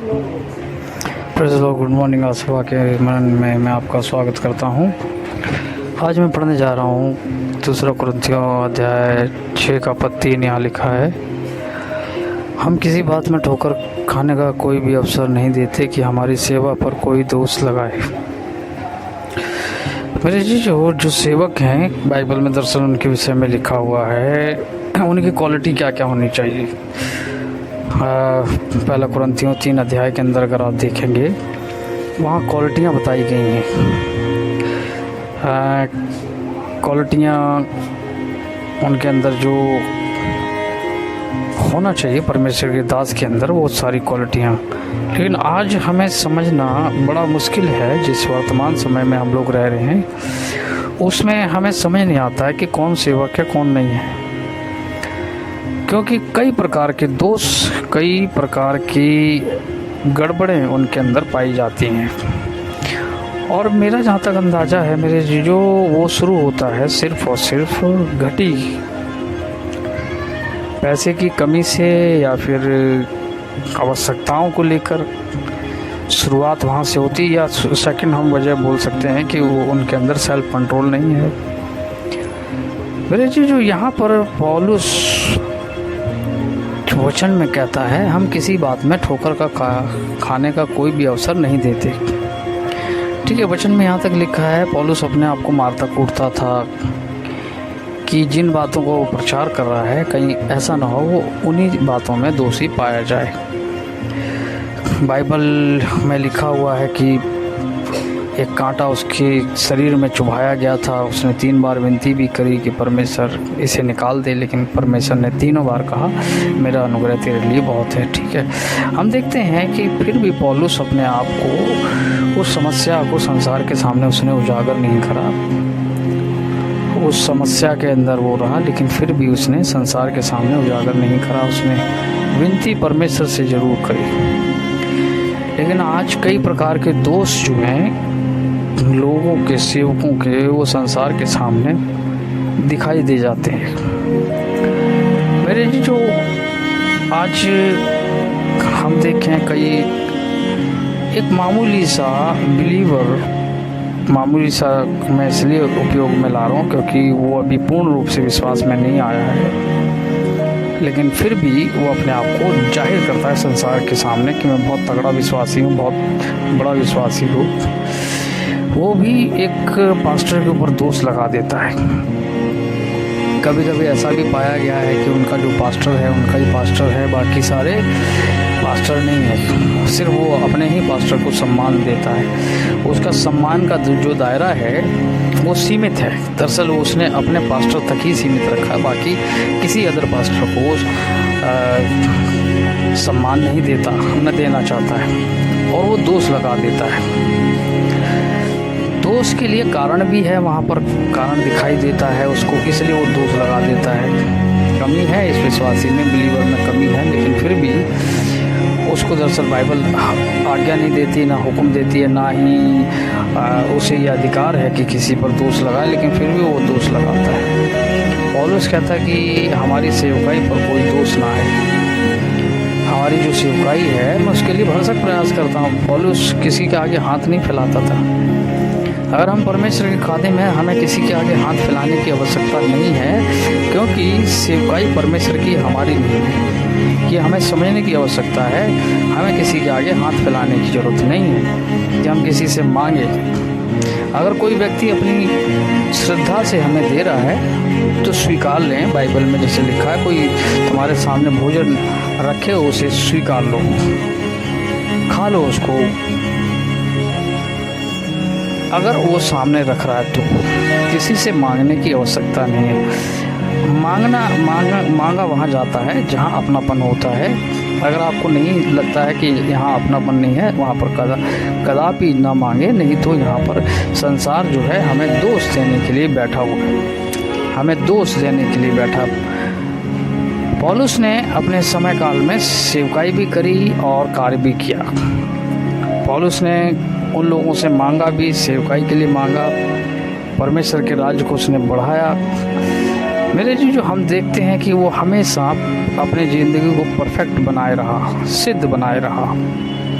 Good morning. आज सुबह के मनन में मैं आपका स्वागत करता हूँ। आज मैं पढ़ने जा रहा हूँ दूसरा कुरिन्थियों अध्याय 6 का पद 3। यहाँ लिखा है, हम किसी बात में ठोकर खाने का कोई भी अवसर नहीं देते कि हमारी सेवा पर कोई दोष लगाए। मेरे जी जो सेवक हैं, बाइबल में दरअसल उनके विषय में लिखा हुआ है, उनकी क्वालिटी क्या क्या होनी चाहिए। पहला कुरिन्थियों 3 अध्याय के अंदर अगर आप देखेंगे, वहाँ क्वालिटियाँ बताई गई हैं। क्वालिटियाँ उनके अंदर जो होना चाहिए परमेश्वर के दास के अंदर, बहुत सारी क्वालिटियाँ, लेकिन आज हमें समझना बड़ा मुश्किल है। जिस वर्तमान समय में हम लोग रह रहे हैं उसमें हमें समझ नहीं आता है कि कौन सेवक है कौन नहीं है, क्योंकि कई प्रकार के दोष, कई प्रकार की गड़बड़ें उनके अंदर पाई जाती हैं। और मेरा जहाँ तक अंदाज़ा है मेरे जो वो शुरू होता है सिर्फ़ और सिर्फ घटी पैसे की कमी से या फिर आवश्यकताओं को लेकर शुरुआत वहाँ से होती है। या सेकंड हम वजह बोल सकते हैं कि वो उनके अंदर सेल्फ कंट्रोल नहीं है। मेरे जी जो यहाँ पर पौलुस वचन में कहता है, हम किसी बात में ठोकर का खाने का कोई भी अवसर नहीं देते। ठीक है, वचन में यहाँ तक लिखा है पौलुस अपने आप को मारता कूटता था कि जिन बातों को वो प्रचार कर रहा है कहीं ऐसा ना हो वो उन्हीं बातों में दोषी पाया जाए। बाइबल में लिखा हुआ है कि एक कांटा उसके शरीर में चुभाया गया था। उसने 3 बार विनती भी करी कि परमेश्वर इसे निकाल दे, लेकिन परमेश्वर ने 3 बार कहा, मेरा अनुग्रह तेरे लिए बहुत है। ठीक है, हम देखते हैं कि फिर भी पौलुस अपने आप को, उस समस्या को संसार के सामने उसने उजागर नहीं करा। उस समस्या के अंदर वो रहा, लेकिन फिर भी उसने संसार के सामने उजागर नहीं करा। उसने विनती परमेश्वर से ज़रूर करी। लेकिन आज कई प्रकार के दोष जो हैं लोगों के, सेवकों के, वो संसार के सामने दिखाई दे जाते हैं। मेरे जो आज हम देखें कई एक मामूली सा बिलीवर, मामूली सा मैं इसलिए उपयोग में ला रहा हूँ क्योंकि वो अभी पूर्ण रूप से विश्वास में नहीं आया है, लेकिन फिर भी वो अपने आप को जाहिर करता है संसार के सामने कि मैं बहुत तगड़ा विश्वासी हूँ, बहुत बड़ा विश्वासी हूँ। वो भी एक पास्टर के ऊपर दोष लगा देता है। कभी कभी ऐसा भी पाया गया है कि उनका जो पास्टर है उनका ही पास्टर है, बाकी सारे पास्टर नहीं है। सिर्फ वो अपने ही पास्टर को सम्मान देता है। उसका सम्मान का जो दायरा है वो सीमित है। दरअसल उसने अपने पास्टर तक ही सीमित रखा है, बाकी किसी अदर पास्टर को वो सम्मान नहीं देता, न देना चाहता है, और वो दोष लगा देता है। दोष के लिए कारण भी है, वहाँ पर कारण दिखाई देता है उसको, इसलिए वो दोष लगा देता है। कमी है इस विश्वासी में, बिलीवर में कमी है, लेकिन फिर भी उसको दरअसल बाइबल आज्ञा नहीं देती, ना हुक्म देती है, ना ही उसे ये अधिकार है कि किसी पर दोष लगाए, लेकिन फिर भी वो दोष लगाता है। पौलुस कहता है कि हमारी सेवकाई पर कोई दोष ना है। हमारी जो सेवकाई है मैं उसके लिए भरसक प्रयास करता हूँ। पौलुस किसी के आगे हाथ नहीं फैलाता था। अगर हम परमेश्वर के खादिम हैं, हमें किसी के आगे हाथ फैलाने की आवश्यकता नहीं है, क्योंकि सेवकाई परमेश्वर की हमारी नहीं है। ये हमें समझने की आवश्यकता है। हमें किसी के आगे हाथ फैलाने की ज़रूरत नहीं है कि हम किसी से मांगे। अगर कोई व्यक्ति अपनी श्रद्धा से हमें दे रहा है तो स्वीकार लें। बाइबल में जैसे लिखा है, कोई तुम्हारे सामने भोजन रखे हो उसे स्वीकार लो, खा लो उसको। अगर वो सामने रख रहा है तो किसी से मांगने की आवश्यकता नहीं है। मांगा वहाँ जाता है जहाँ अपनापन होता है। अगर आपको नहीं लगता है कि यहाँ अपनापन नहीं है, वहाँ पर कदापि ना मांगे, नहीं तो यहाँ पर संसार जो है हमें दोष देने के लिए बैठा हुआ है, हमें दोष देने के लिए बैठा। पौलुस ने अपने समय काल में सेवकाई भी करी और कार्य भी किया। पौलुस ने उन लोगों से मांगा भी, सेवकाई के लिए मांगा, परमेश्वर के राज्य को उसने बढ़ाया। मेरे जी जो हम देखते हैं कि वो हमेशा अपने ज़िंदगी को परफेक्ट बनाए रहा, सिद्ध बनाए रहा।